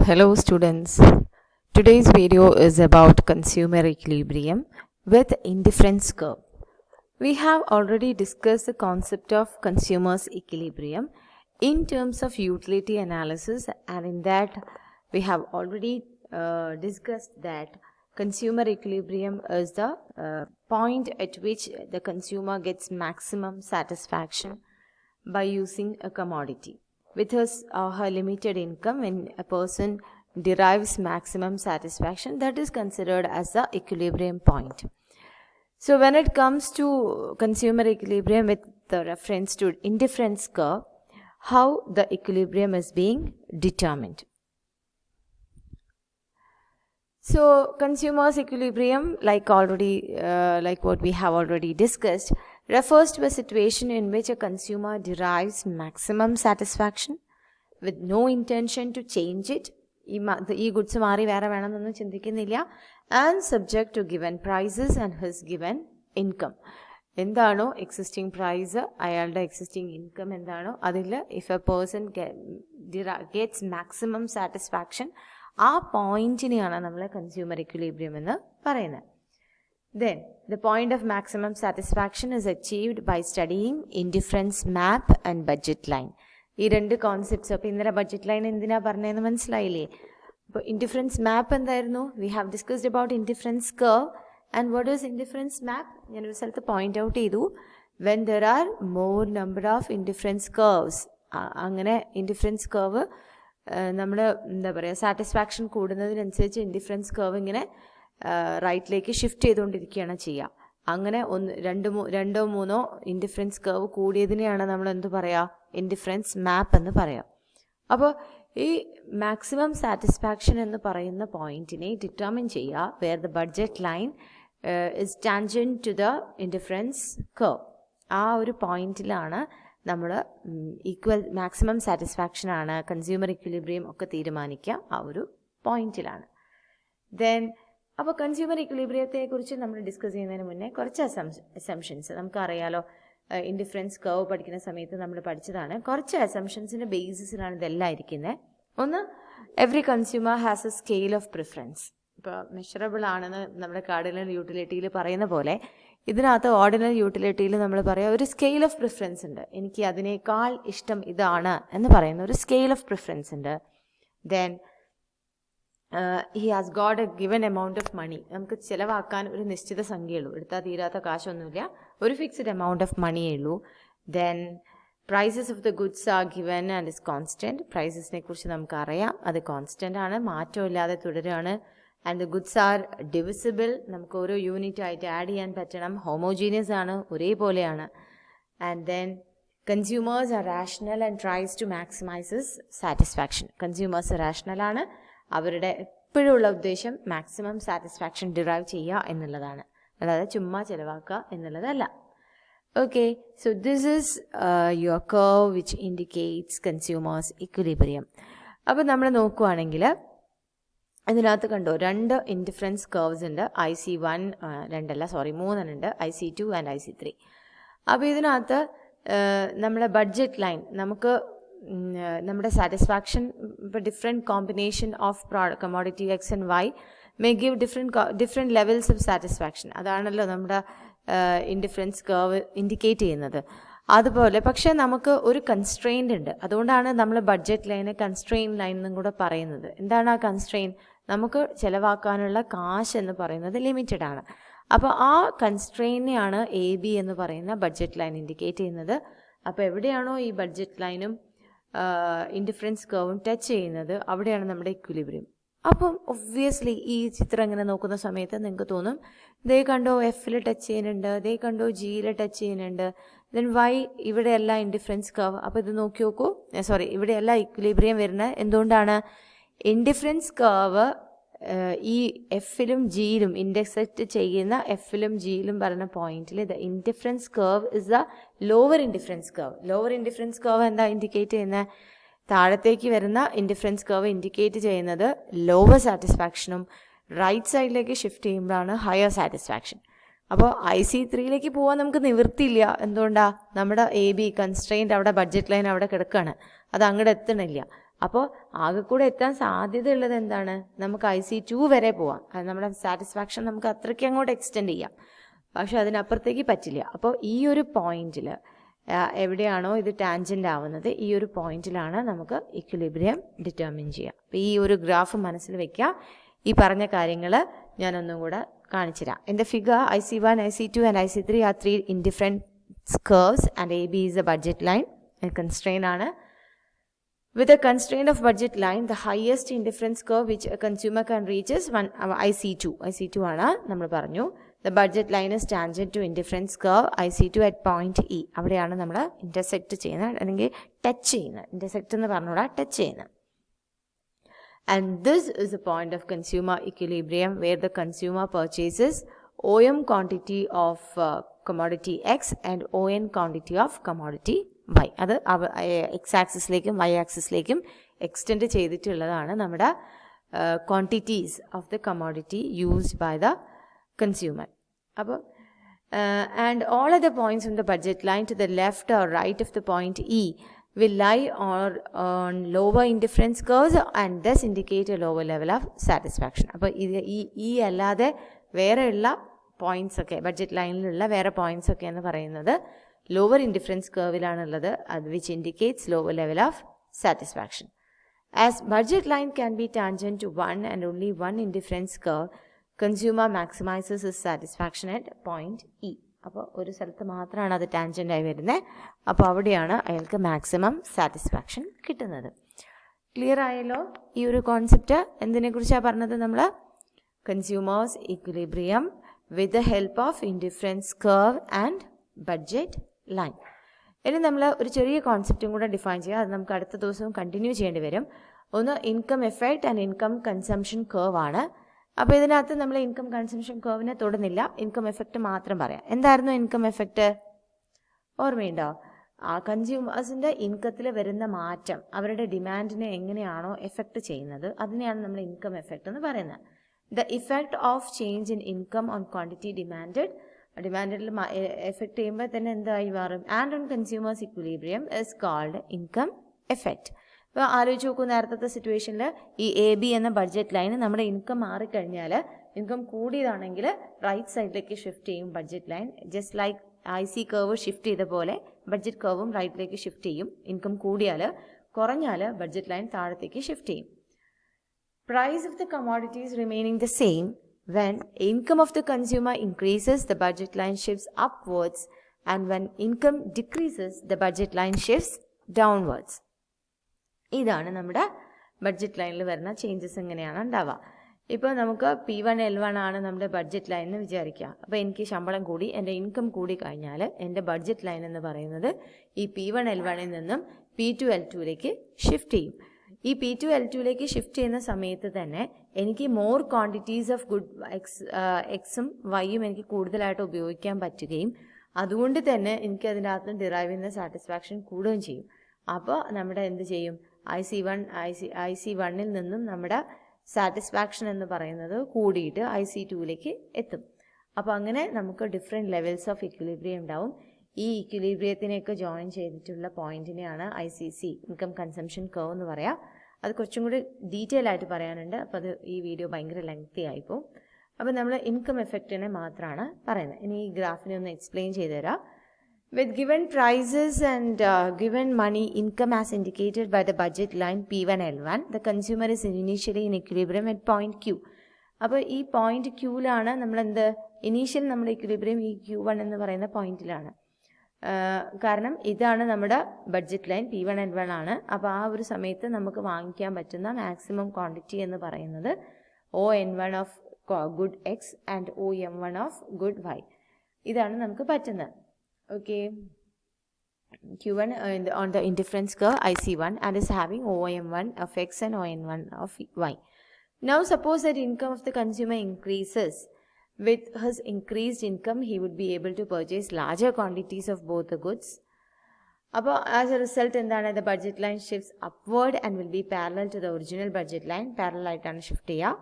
Hello students. Today's video is about consumer equilibrium with indifference curve. We have already discussed the concept of consumer's equilibrium in terms of utility analysis, and in that we have already discussed that consumer equilibrium is the point at which the consumer gets maximum satisfaction by using a commodity. With his or her limited income, when a person derives maximum satisfaction, that is considered as the equilibrium point. So when it comes to consumer equilibrium with the reference to indifference curve, how the equilibrium is being determined. So consumer's equilibrium, like what we have already discussed, refers to a situation in which a consumer derives maximum satisfaction with no intention to change it. ഈ goods മാറി വേറെ വേണമെന്നൊന്നും ചിന്തിക്കുന്നില്ല, and subject to given prices and his given income. എന്താണോ existing price, അയാളുടെ existing income എന്താണോ അതിൽ if a person gets maximum satisfaction, ആ പോയിന്റിനെയാണ് നമ്മൾ കൺസ്യൂമർ ഇക്വിലിബ്രിയം എന്ന് പറയുന്നത്. Then, the point of maximum satisfaction is achieved by studying indifference map and budget line. ഈ രണ്ട് കോൺസെപ്റ്റ്സ്. അപ്പോൾ ഇന്നലെ ബഡ്ജറ്റ് ലൈൻ എന്തിനാ പറഞ്ഞതെന്ന് മനസ്സിലായില്ലേ? അപ്പോൾ ഇൻഡിഫറൻസ് മാപ്പ് എന്തായിരുന്നു? We have discussed about indifference curve. And what is indifference map? ഞാനൊരു സ്ഥലത്ത് പോയിന്റ് ഔട്ട് ചെയ്തു, when there are more number of indifference curves. അങ്ങനെ ഇൻഡിഫറൻസ് കർവ് നമ്മൾ എന്താ പറയുക, സാറ്റിസ്ഫാക്ഷൻ കൂടുന്നതിനനുസരിച്ച് ഇൻഡിഫറൻസ് കർവ് ഇങ്ങനെ റൈറ്റിലേക്ക് ഷിഫ്റ്റ് ചെയ്തുകൊണ്ടിരിക്കുകയാണ് ചെയ്യുക. അങ്ങനെ രണ്ടോ മൂന്നോ ഇൻഡിഫറൻസ് കർവ് കൂടിയതിനെയാണ് നമ്മൾ എന്ത് പറയുക, ഇൻഡിഫറൻസ് മാപ്പ് എന്ന് പറയാം. അപ്പോൾ ഈ മാക്സിമം സാറ്റിസ്ഫാക്ഷൻ എന്ന് പറയുന്ന പോയിന്റിനെ ഡിറ്റർമിൻ ചെയ്യുക where the budget line is tangent to the indifference curve. ആ ഒരു പോയിന്റിലാണ് നമ്മൾ മാക്സിമം സാറ്റിസ്ഫാക്ഷൻ ആണ്, കൺസ്യൂമർ ഇക്വിലിബ്രിയം ഒക്കെ തീരുമാനിക്കുക ആ ഒരു പോയിന്റിലാണ്. ദെൻ അപ്പോൾ കൺസ്യൂമർ ഇക്വിലിബ്രിയത്തെ കുറിച്ച് നമ്മൾ ഡിസ്കസ് ചെയ്യുന്നതിന് മുന്നേ കുറച്ച് അസംഷൻസ് നമുക്കറിയാലോ. ഇൻഡിഫറൻസ് കർവ് പഠിക്കുന്ന സമയത്ത് നമ്മൾ പഠിച്ചതാണ്. കുറച്ച് അസംഷൻസിൻ്റെ ബേസിസിലാണ് ഇതെല്ലാം ഇരിക്കുന്നത്. ഒന്ന്, every consumer has A scale of preference. ഇപ്പോൾ മെഷറബിൾ ആണെന്ന് നമ്മുടെ കാർഡിനൽ യൂട്ടിലിറ്റിയിൽ പറയുന്ന പോലെ ഇതിനകത്ത് ഓർഡിനൽ യൂട്ടിലിറ്റിയിൽ നമ്മൾ പറയാം ഒരു സ്കെയിൽ ഓഫ് പ്രിഫറൻസ് ഉണ്ട്. എനിക്ക് അതിനേക്കാൾ ഇഷ്ടം ഇതാണ് എന്ന് പറയുന്ന ഒരു സ്കെയിൽ ഓഫ് പ്രിഫറൻസ് ഉണ്ട്. Then he has got a given amount of money. നമുക്ക് ചിലവാക്കാൻ ഒരു നിശ്ചിത സംഖ്യയുള്ളൂ, എടുത്താൽ തീരാത്ത കാശൊന്നുമില്ല, ഒരു ഫിക്സ്ഡ് എമൗണ്ട് ഓഫ് മണിയേ ഉള്ളൂ. Then prices of the goods are given and is constant. പ്രൈസസിനെ കുറിച്ച് നമുക്കറിയാം, അത് കോൺസ്റ്റൻ്റ് ആണ്, മാറ്റമില്ലാതെ തുടരുകയാണ്. And the goods are divisible, നമുക്ക് ഓരോ യൂണിറ്റ് ആയിട്ട് ആഡ് ചെയ്യാൻ പറ്റണം, ഹോമോജീനിയസ് ആണ്, ഒരേപോലെയാണ്. And then consumers are rational and tries to maximises satisfaction. Consumers റാഷണലാണ്, അവരുടെ എപ്പോഴുള്ള ഉദ്ദേശം മാക്സിമം സാറ്റിസ്ഫാക്ഷൻ ഡിറൈവ് ചെയ്യുക എന്നുള്ളതാണ്, അതായത് ചുമ്മാ ചിലവാക്കുക എന്നുള്ളതല്ല. Okay, so this is your curve which indicates consumers equilibrium. അപ്പോൾ നമ്മൾ നോക്കുകയാണെങ്കിൽ ഇതിനകത്ത് കണ്ടോ, രണ്ട് ഇൻഡിഫറൻസ് കർവ്സ് ഉണ്ട്. IC1 3 IC2 and IC3. അപ്പോൾ ഇതിനകത്ത് നമ്മളെ ബഡ്ജറ്റ് ലൈൻ നമുക്ക് നമ്മുടെ സാറ്റിസ്ഫാക്ഷൻ ഇപ്പോൾ different combination of commodity X and Y may give different levels of satisfaction. അതാണല്ലോ നമ്മുടെ ഇൻഡിഫറൻസ് കർവ് ഇൻഡിക്കേറ്റ് ചെയ്യുന്നത്. അതുപോലെ പക്ഷേ നമുക്ക് ഒരു കൺസ്ട്രെയിൻ്റ് ഉണ്ട്, അതുകൊണ്ടാണ് നമ്മൾ ബഡ്ജറ്റ് ലൈനെ കൺസ്ട്രെയിൻ ലൈൻ എന്നും കൂടെ പറയുന്നത്. എന്താണ് ആ കൺസ്ട്രെയിൻ? നമുക്ക് ചിലവാക്കാനുള്ള കാശ് എന്ന് പറയുന്നത് ലിമിറ്റഡ് ആണ്. അപ്പോൾ ആ കൺസ്ട്രെയിനെയാണ് AB എന്ന് പറയുന്ന ബഡ്ജറ്റ് ലൈൻ ഇൻഡിക്കേറ്റ് ചെയ്യുന്നത്. അപ്പോൾ എവിടെയാണോ ഈ ബഡ്ജറ്റ് ലൈനും ഇൻഡിഫറൻസ് കർവും ടച്ച് ചെയ്യുന്നത് അവിടെയാണ് നമ്മുടെ ഇക്വിലിബ്രിയം. അപ്പം ഒബ്വിയസ്ലി ഈ ചിത്രം ഇങ്ങനെ നോക്കുന്ന സമയത്ത് നിങ്ങൾക്ക് തോന്നും, ദേ കണ്ടോ Fൽ ടച്ച് ചെയ്യുന്നുണ്ട്, ദേ കണ്ടോ Gയിൽ ടച്ച് ചെയ്യുന്നുണ്ട്, ദെൻ Y ഇവിടെയല്ല ഇൻഡിഫറൻസ് കർവ്. അപ്പോൾ ഇത് നോക്കി നോക്കൂ, ഇവിടെയല്ല ഇക്വിലിബ്രിയം വരുന്നത്. എന്തുകൊണ്ടാണ്? ഇൻഡിഫറൻസ് കർവ് ഈ Fലും Gയിലും ഇൻഡെക്സെക്റ്റ് ചെയ്യുന്ന Fലും Gയിലും പറയുന്ന പോയിന്റിൽ the indifference curve is the lower indifference curve. Lower indifference curve എന്താ ഇൻഡിക്കേറ്റ് ചെയ്യുന്നത്? താഴത്തേക്ക് വരുന്ന ഇൻഡിഫറൻസ് കർവ് ഇൻഡിക്കേറ്റ് ചെയ്യുന്നത് ലോവർ സാറ്റിസ്ഫാക്ഷനും റൈറ്റ് സൈഡിലേക്ക് ഷിഫ്റ്റ് ചെയ്യുമ്പോഴാണ് ഹയർ സാറ്റിസ്ഫാക്ഷൻ. അപ്പോൾ IC3യിലേക്ക് പോകാൻ നമുക്ക് നിവൃത്തിയില്ല. എന്തുകൊണ്ടാണ്? നമ്മുടെ AB കൺസ്ട്രെയിൻറ്റ് അവിടെ ബഡ്ജറ്റ് ലൈൻ അവിടെ കിടക്കുകയാണ്, അത് അങ്ങോട്ട് എത്തണില്ല. അപ്പോൾ ആകെ കൂടെ എത്താൻ സാധ്യതയുള്ളത് എന്താണ്? നമുക്ക് IC2 വരെ പോവാം. അത് നമ്മുടെ സാറ്റിസ്ഫാക്ഷൻ നമുക്ക് അത്രയ്ക്ക് അങ്ങോട്ട് എക്സ്റ്റെൻഡ് ചെയ്യാം. പക്ഷെ അതിനപ്പുറത്തേക്ക് പറ്റില്ല. അപ്പോൾ ഈ ഒരു പോയിന്റിൽ എവിടെയാണോ ഇത് ടാൻജൻ്റ് ആവുന്നത്, ഈ ഒരു പോയിന്റിലാണ് നമുക്ക് ഇക്വിലിബ്രിയം ഡിറ്റർമിൻ ചെയ്യുക. അപ്പോൾ ഈ ഒരു ഗ്രാഫ് മനസ്സിൽ വെക്കുക. ഈ പറഞ്ഞ കാര്യങ്ങൾ ഞാനൊന്നും കൂടെ കാണിച്ചു തരാം. In the figure IC1, IC2 and IC3 are 3 indifferent curves and AB is a budget line. Constraint ആണ്. With a constraint of budget line, the highest indifference curve which a consumer can reach is IC2. IC2 ആണ് നമ്മൾ പറഞ്ഞു. The budget line is tangent to indifference curve IC2 at point E. അവിടെയാണ് നമ്മൾ intersect ചെയ്യുന്നത്, അല്ലെങ്കിൽ touch ചെയ്യുന്നത്. intersect എന്ന് പറഞ്ഞുകൂടാ, touch ചെയ്യുന്നത്. And this is the point of consumer equilibrium where the consumer purchases OM quantity of commodity X and ON quantity of commodity Y. അത് X ആക്സിസിലേക്കും Y ആക്സിസിലേക്കും എക്സ്റ്റെൻഡ് ചെയ്തിട്ടുള്ളതാണ് നമ്മുടെ quantities of the commodity used by the consumer. And all other points on the budget line to the left or right of the point E will lie on lower indifference curves and thus indicate a lower level of satisfaction. അപ്പോൾ ഈ അല്ലാതെ വേറെയുള്ള points ഒക്കെ, budget ലൈനിലുള്ള വേറെ points ഒക്കെ എന്ന് പറയുന്നത് lower indifference കർവിലാണുള്ളത്, which indicates lower level of satisfaction. As budget line can be tangent to one and only one indifference curve, consumer maximises his satisfaction at point E. അപ്പോൾ ഒരു സ്ഥലത്ത് മാത്രമാണ് അത് ടാൻജൻ്റായി വരുന്നത്. അപ്പോൾ അവിടെയാണ് അയാൾക്ക് മാക്സിമം സാറ്റിസ്ഫാക്ഷൻ കിട്ടുന്നത്. ക്ലിയർ ആയല്ലോ ഈ ഒരു കോൺസെപ്റ്റ്? എന്തിനെക്കുറിച്ചാണ് പറഞ്ഞത് നമ്മൾ? Consumers equilibrium with the help of indifference curve and budget line. ഇനി നമ്മൾ ഒരു ചെറിയ കോൺസെപ്റ്റും കൂടെ ഡിഫൈൻ ചെയ്യുക. അത് നമുക്ക് അടുത്ത ദിവസവും കണ്ടിന്യൂ ചെയ്യേണ്ടി വരും. ഒന്ന് income effect and income consumption curve ആണ്. അപ്പോൾ ഇതിനകത്ത് നമ്മൾ ഇൻകം കൺസംഷൻ കർവിനെ തൊടുന്നില്ല, ഇൻകം എഫക്റ്റ് മാത്രം പറയാം. എന്തായിരുന്നു ഇൻകം എഫക്റ്റ്? ഓർമ്മയുണ്ടോ? ആ കൺസ്യൂമേഴ്സിൻ്റെ ഇൻകത്തിൽ വരുന്ന മാറ്റം അവരുടെ ഡിമാൻഡിനെ എങ്ങനെയാണോ എഫക്റ്റ് ചെയ്യുന്നത്, അതിനെയാണ് നമ്മൾ ഇൻകം എഫക്റ്റ് എന്ന് പറയുന്നത്. The effect of change in income on quantity ഡിമാൻഡിൽ എഫക്റ്റ് ചെയ്യുമ്പോൾ തന്നെ എന്തായി മാറും? And on consumers equilibrium is called income effect. ഇപ്പോൾ ആലോചിച്ച് നോക്കൂ, നേരത്തെ സിറ്റുവേഷനിൽ ഈ AB എന്ന ബഡ്ജറ്റ് ലൈൻ നമ്മുടെ ഇൻകം മാറിക്കഴിഞ്ഞാൽ, ഇൻകം കൂടിയതാണെങ്കിൽ റൈറ്റ് സൈഡിലേക്ക് ഷിഫ്റ്റ് ചെയ്യും budget line. Just like IC curve shift ചെയ്ത പോലെ ബഡ്ജറ്റ് കർവും റൈറ്റിലേക്ക് ഷിഫ്റ്റ് ചെയ്യും. ഇൻകം കൂടിയാൽ, കുറഞ്ഞാൽ ബഡ്ജറ്റ് ലൈൻ താഴത്തേക്ക് ഷിഫ്റ്റ് ചെയ്യും. Price of the commodities remaining the same, when income of the consumer increases, the budget line shifts upwards, and when income decreases, the budget line shifts downwards. ഇതാണ് നമ്മുടെ budget ലൈനിൽ വരുന്ന changes എങ്ങനെയാണ് ഉണ്ടാവുക. ഇപ്പോൾ നമുക്ക് P1 L1 ആണ് നമ്മുടെ ബഡ്ജറ്റ് ലൈൻ എന്ന് വിചാരിക്കുക. അപ്പോൾ എനിക്ക് ശമ്പളം കൂടി, എൻ്റെ ഇൻകം കൂടി കഴിഞ്ഞാൽ എൻ്റെ ബഡ്ജറ്റ് ലൈൻ എന്ന് പറയുന്നത് ഈ P1 L1ൽ നിന്നും P2 L2ലേക്ക് ഷിഫ്റ്റ് ചെയ്യും. ഈ P2 L2ലേക്ക് ഷിഫ്റ്റ് ചെയ്യുന്ന സമയത്ത് തന്നെ എനിക്ക് മോർ ക്വാണ്ടിറ്റീസ് ഓഫ് ഗുഡ് എക്സും വൈയും എനിക്ക് കൂടുതലായിട്ട് ഉപയോഗിക്കാൻ പറ്റുകയും അതുകൊണ്ട് തന്നെ എനിക്ക് അതിൻ്റെ അകത്ത് ഡിറൈവ് ചെയ്യുന്ന സാറ്റിസ്ഫാക്ഷൻ കൂടുകയും ചെയ്യും. അപ്പോൾ നമ്മുടെ എന്ത് ചെയ്യും? IC1ൽ നിന്നും നമ്മുടെ സാറ്റിസ്ഫാക്ഷൻ എന്ന് പറയുന്നത് കൂടിയിട്ട് IC2ലേക്ക് എത്തും. അപ്പോൾ അങ്ങനെ നമുക്ക് ഡിഫറെൻറ്റ് ലെവൽസ് ഓഫ് ഇക്വിലിബ്രിയം ഉണ്ടാവും. ഈ ഇക്വിലിബ്രിയത്തിനെയൊക്കെ ജോയിൻ ചെയ്തിട്ടുള്ള പോയിന്റിനെയാണ് ICC, ഇൻകം കൺസംഷൻ കർവ് എന്ന് പറയാം. അത് കുറച്ചും കൂടി ഡീറ്റെയിൽ ആയിട്ട് പറയാനുണ്ട്. അപ്പോൾ അത് ഈ വീഡിയോ ഭയങ്കര ലെങ്തി ആയിപ്പോൾ. അപ്പോൾ നമ്മൾ ഇൻകം എഫക്റ്റിനെ മാത്രമാണ് പറയുന്നത്. ഇനി ഈ ഗ്രാഫിനെ ഒന്ന് എക്സ്പ്ലെയിൻ ചെയ്തു തരാം. With given prices and given money income as indicated by the budget line P1 L1, the consumer is initially in equilibrium at point Q. അപ്പോൾ ഈ പോയിന്റ് ക്യൂവിലാണ് നമ്മൾ ഇനീഷ്യൽ നമ്മുടെ ഇക്വിലിബ്രിയം ഈ Q1 എന്ന് പറയുന്ന പോയിന്റിലാണ്. കാരണം ഇതാണ് നമ്മുടെ ബഡ്ജറ്റ് ലൈൻ, P1 L1 ആണ്. അപ്പോൾ ആ ഒരു സമയത്ത് നമുക്ക് വാങ്ങിക്കാൻ പറ്റുന്ന മാക്സിമം ക്വാണ്ടിറ്റി എന്ന് പറയുന്നത് ON1 of good X and OM1 of good Y. ഇതാണ് നമുക്ക് പറ്റുന്നത്. Okay, Q1 on the indifference curve IC1 and is having OM1 of X and ON1 of Y. Now suppose that income of the consumer increases. With his increased income, he would be able to purchase larger quantities of both the goods. As a result, the budget line shifts upward and will be parallel to the original budget line. Parallel shift here.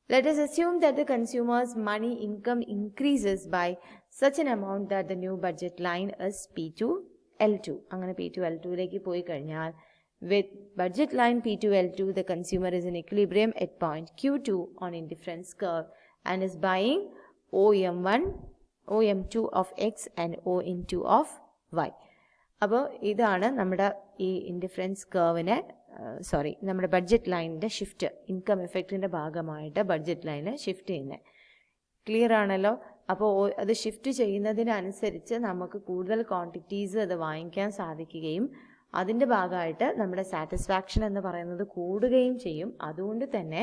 Let us assume that the consumer's money income increases by such an amount that the new budget line is P2 L2. അങ്ങനെ P2 L2ലേക്ക് പോയി കഴിഞ്ഞാൽ With budget line P2L2, the consumer is in equilibrium at point Q2 on indifference curve and is buying OM1, OM2 of X and OM2 of Y. അപ്പോൾ ഇതാണ് നമ്മുടെ ഈ indifference കർവിനെ നമ്മുടെ budget ലൈനിൻ്റെ shift, income എഫക്റ്റിൻ്റെ ഭാഗമായിട്ട് budget line shift ചെയ്യുന്നത്. Clear ആണല്ലോ? അപ്പോൾ അത് ഷിഫ്റ്റ് ചെയ്യുന്നതിനനുസരിച്ച് നമുക്ക് കൂടുതൽ ക്വാണ്ടിറ്റീസ് അത് വാങ്ങിക്കാൻ സാധിക്കുകയും അതിൻ്റെ ഭാഗമായിട്ട് നമ്മുടെ സാറ്റിസ്ഫാക്ഷൻ എന്ന് പറയുന്നത് കൂടുകയും ചെയ്യും. അതുകൊണ്ട് തന്നെ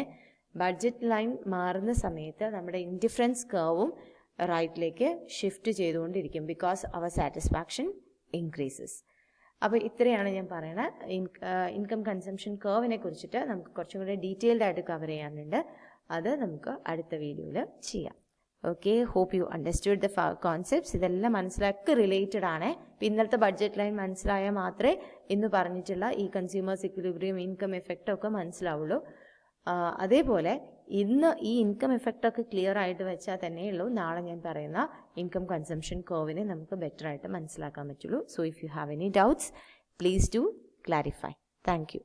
ബഡ്ജറ്റ് ലൈൻ മാറുന്ന സമയത്ത് നമ്മുടെ ഇൻഡിഫറൻസ് കർവും റൈറ്റിലേക്ക് ഷിഫ്റ്റ് ചെയ്തുകൊണ്ടിരിക്കും. ബിക്കോസ് അവർ സാറ്റിസ്ഫാക്ഷൻ ഇൻക്രീസസ്. അപ്പോൾ ഇത്രയാണ് ഞാൻ പറയുന്നത്. ഇൻകം കൺസംഷൻ കർവിനെ കുറിച്ചിട്ട് നമുക്ക് കുറച്ചും കൂടെ ഡീറ്റെയിൽഡ് ആയിട്ട് കവർ ചെയ്യാനുണ്ട്. അത് നമുക്ക് അടുത്ത വീഡിയോയിൽ ചെയ്യാം. Okay, hope you understood the concepts. ഇതെല്ലാം മനസ്സിലാക്കി റിലേറ്റഡ് ആണ്. ഇന്നലത്തെ ബഡ്ജറ്റ് ലൈൻ മനസ്സിലായാൽ മാത്രമേ ഇന്ന് പറഞ്ഞിട്ടുള്ള ഈ കൺസ്യൂമേഴ്സ് ഇക്വിലിബ്രിയം, ഇൻകം എഫക്റ്റ് ഒക്കെ മനസ്സിലാവുള്ളൂ. അതേപോലെ ഇന്ന് ഈ ഇൻകം എഫക്റ്റൊക്കെ ക്ലിയർ ആയിട്ട് വെച്ചാൽ തന്നെയുള്ളൂ നാളെ ഞാൻ പറയുന്ന ഇൻകം കൺസംഷൻ കർവിനെ നമുക്ക് ബെറ്റർ ആയിട്ട് മനസ്സിലാക്കാൻ പറ്റുള്ളൂ. So if you have any doubts, please do clarify. Thank you.